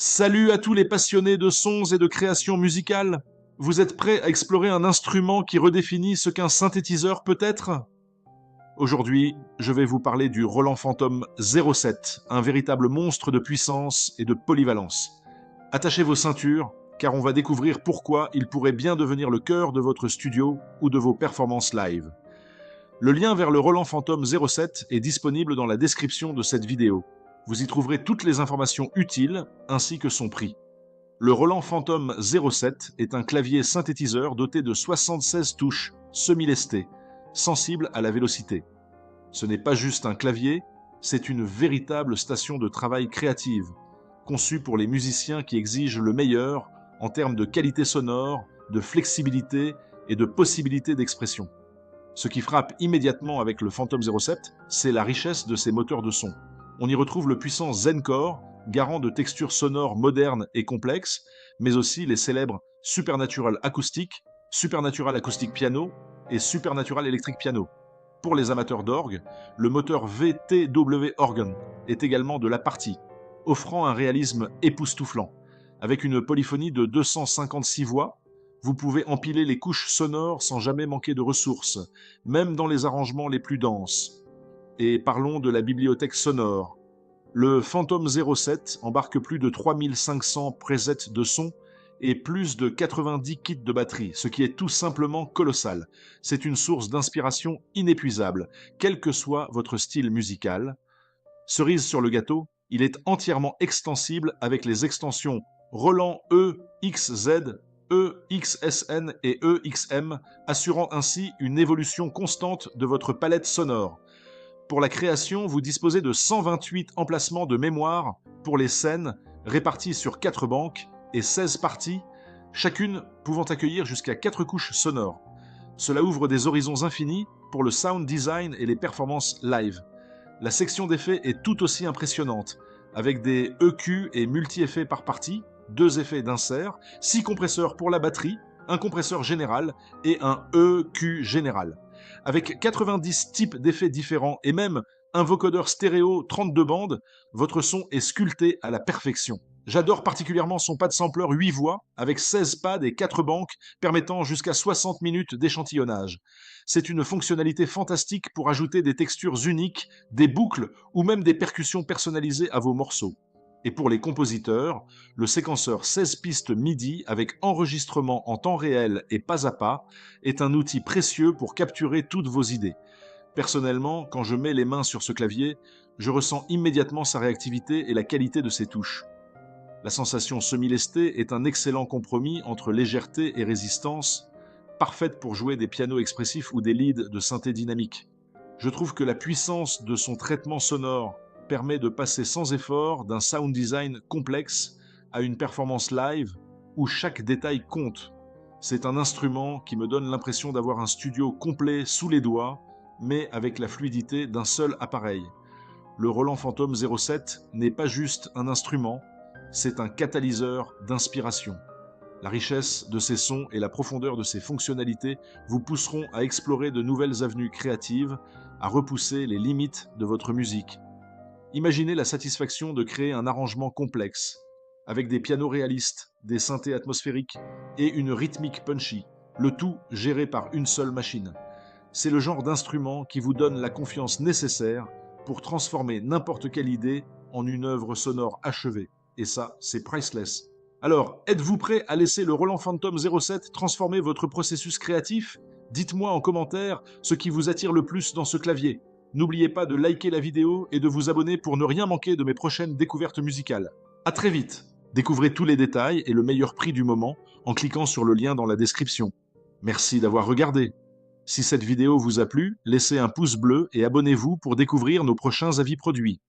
Salut à tous les passionnés de sons et de création musicale. Vous êtes prêts à explorer un instrument qui redéfinit ce qu'un synthétiseur peut être? Aujourd'hui, je vais vous parler du Roland Phantom 07, un véritable monstre de puissance et de polyvalence. Attachez vos ceintures, car on va découvrir pourquoi il pourrait bien devenir le cœur de votre studio ou de vos performances live. Le lien vers le Roland Phantom 07 est disponible dans la description de cette vidéo. Vous y trouverez toutes les informations utiles ainsi que son prix. Le Roland Phantom 07 est un clavier synthétiseur doté de 76 touches semi-lestées, sensibles à la vélocité. Ce n'est pas juste un clavier, c'est une véritable station de travail créative, conçue pour les musiciens qui exigent le meilleur en termes de qualité sonore, de flexibilité et de possibilités d'expression. Ce qui frappe immédiatement avec le Phantom 07, c'est la richesse de ses moteurs de son. On y retrouve le puissant Zencore, garant de textures sonores modernes et complexes, mais aussi les célèbres Supernatural Acoustic, Supernatural Acoustic Piano et Supernatural Electric Piano. Pour les amateurs d'orgue, le moteur VTW Organ est également de la partie, offrant un réalisme époustouflant. Avec une polyphonie de 256 voix, vous pouvez empiler les couches sonores sans jamais manquer de ressources, même dans les arrangements les plus denses. Et parlons de la bibliothèque sonore. Le Phantom 07 embarque plus de 3500 presets de son et plus de 90 kits de batterie, ce qui est tout simplement colossal. C'est une source d'inspiration inépuisable, quel que soit votre style musical. Cerise sur le gâteau, il est entièrement extensible avec les extensions Roland EXZ, EXSN et EXM, assurant ainsi une évolution constante de votre palette sonore. Pour la création, vous disposez de 128 emplacements de mémoire pour les scènes répartis sur 4 banques et 16 parties, chacune pouvant accueillir jusqu'à 4 couches sonores. Cela ouvre des horizons infinis pour le sound design et les performances live. La section d'effets est tout aussi impressionnante, avec des EQ et multi-effets par partie, 2 effets d'insert, 6 compresseurs pour la batterie, un compresseur général et un EQ général. Avec 90 types d'effets différents et même un vocodeur stéréo 32 bandes, votre son est sculpté à la perfection. J'adore particulièrement son pad sampler 8 voix, avec 16 pads et 4 banques, permettant jusqu'à 60 minutes d'échantillonnage. C'est une fonctionnalité fantastique pour ajouter des textures uniques, des boucles ou même des percussions personnalisées à vos morceaux. Et pour les compositeurs, le séquenceur 16 pistes MIDI avec enregistrement en temps réel et pas à pas est un outil précieux pour capturer toutes vos idées. Personnellement, quand je mets les mains sur ce clavier, je ressens immédiatement sa réactivité et la qualité de ses touches. La sensation semi-lestée est un excellent compromis entre légèreté et résistance, parfaite pour jouer des pianos expressifs ou des leads de synthé dynamique. Je trouve que la puissance de son traitement sonore permet de passer sans effort d'un sound design complexe à une performance live où chaque détail compte. C'est un instrument qui me donne l'impression d'avoir un studio complet sous les doigts, mais avec la fluidité d'un seul appareil. Le Roland Phantom 07 n'est pas juste un instrument, c'est un catalyseur d'inspiration. La richesse de ses sons et la profondeur de ses fonctionnalités vous pousseront à explorer de nouvelles avenues créatives, à repousser les limites de votre musique. Imaginez la satisfaction de créer un arrangement complexe, avec des pianos réalistes, des synthés atmosphériques et une rythmique punchy, le tout géré par une seule machine. C'est le genre d'instrument qui vous donne la confiance nécessaire pour transformer n'importe quelle idée en une œuvre sonore achevée. Et ça, c'est priceless. Alors, êtes-vous prêt à laisser le Roland Phantom 07 transformer votre processus créatif? Dites-moi en commentaire ce qui vous attire le plus dans ce clavier. N'oubliez pas de liker la vidéo et de vous abonner pour ne rien manquer de mes prochaines découvertes musicales. À très vite! Découvrez tous les détails et le meilleur prix du moment en cliquant sur le lien dans la description. Merci d'avoir regardé. Si cette vidéo vous a plu, laissez un pouce bleu et abonnez-vous pour découvrir nos prochains avis produits.